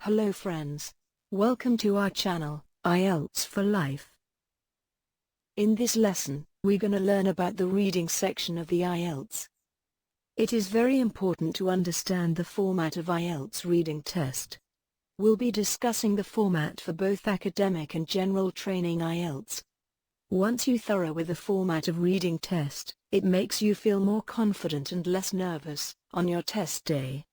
Hello friends. Welcome to our channel, IELTS for Life. In this lesson, we're gonna learn about the reading section of the IELTS. It is very important to understand the format of IELTS reading test. We'll be discussing the format for both academic and general training IELTS. Once you're thorough with the format of reading test, it makes you feel more confident and less nervous on your test day.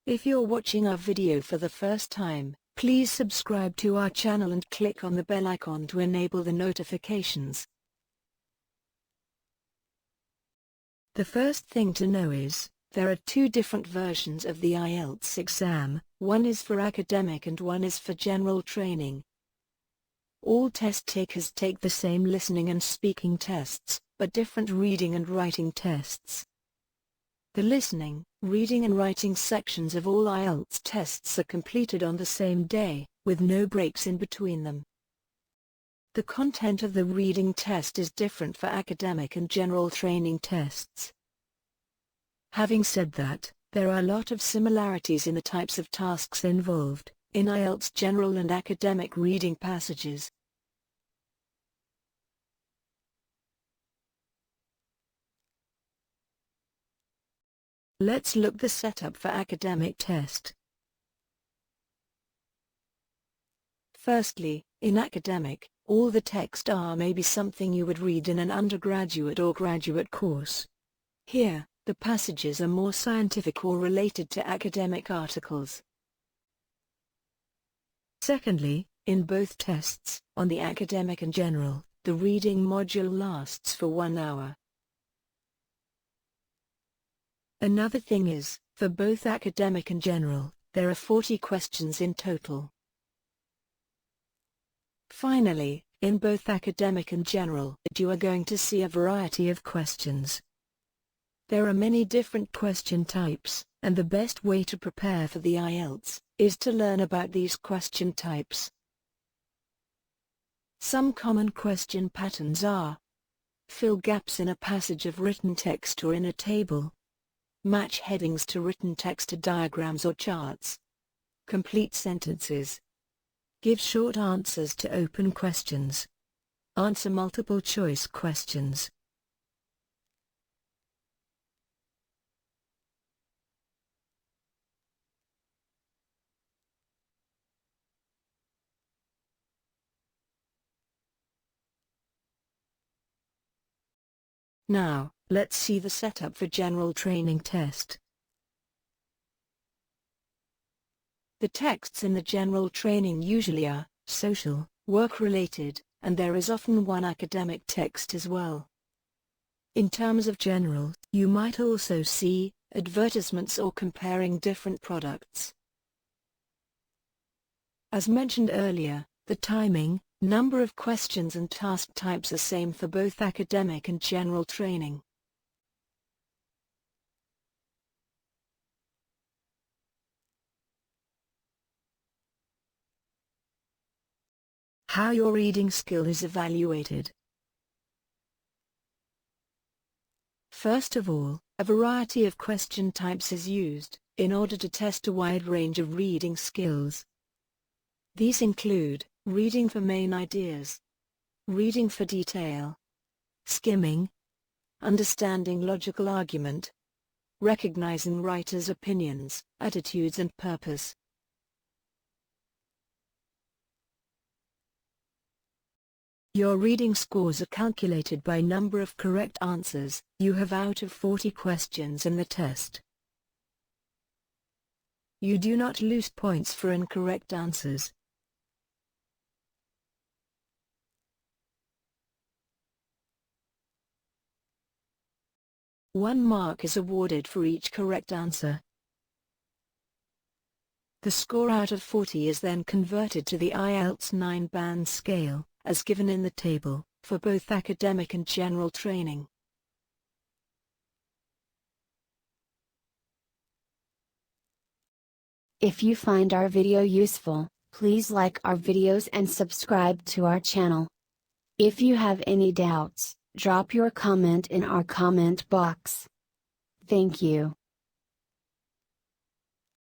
If you're watching our video for the first time, please subscribe to our channel and click on the bell icon to enable the notifications. The first thing to know is, there are two different versions of the IELTS exam, one is for academic and one is for general training. All test takers take the same listening and speaking tests, but different reading and writing tests. The listening, reading and writing sections of all IELTS tests are completed on the same day, with no breaks in between them. The content of the reading test is different for academic and general training tests. Having said that, there are a lot of similarities in the types of tasks involved, in IELTS general and academic reading passages. Let's look the setup for academic test. Firstly, in academic, all the text may be something you would read in an undergraduate or graduate course. Here, the passages are more scientific or related to academic articles. Secondly, in both tests, on the academic and general, the reading module lasts for 1 hour. Another thing is, for both academic and general, there are 40 questions in total. Finally, in both academic and general, you are going to see a variety of questions. There are many different question types, and the best way to prepare for the IELTS is to learn about these question types. Some common question patterns are: fill gaps in a passage of written text or in a table. Match headings to written text to diagrams or charts. Complete sentences. Give short answers to open questions. Answer multiple choice questions. Now, let's see the setup for general training test. The texts in the general training usually are social, work-related, and there is often one academic text as well. In terms of general, you might also see advertisements or comparing different products. As mentioned earlier, the timing, number of questions and task types are same for both academic and general training. How your reading skill is evaluated. First of all, a variety of question types is used, in order to test a wide range of reading skills. These include reading for main ideas, reading for detail, skimming, understanding logical argument, recognizing writers' opinions, attitudes and purpose. Your reading scores are calculated by number of correct answers you have out of 40 questions in the test. You do not lose points for incorrect answers. One mark is awarded for each correct answer. The score out of 40 is then converted to the IELTS 9-band scale, as given in the table, for both academic and general training. If you find our video useful, please like our videos and subscribe to our channel. If you have any doubts, drop your comment in our comment box. Thank you.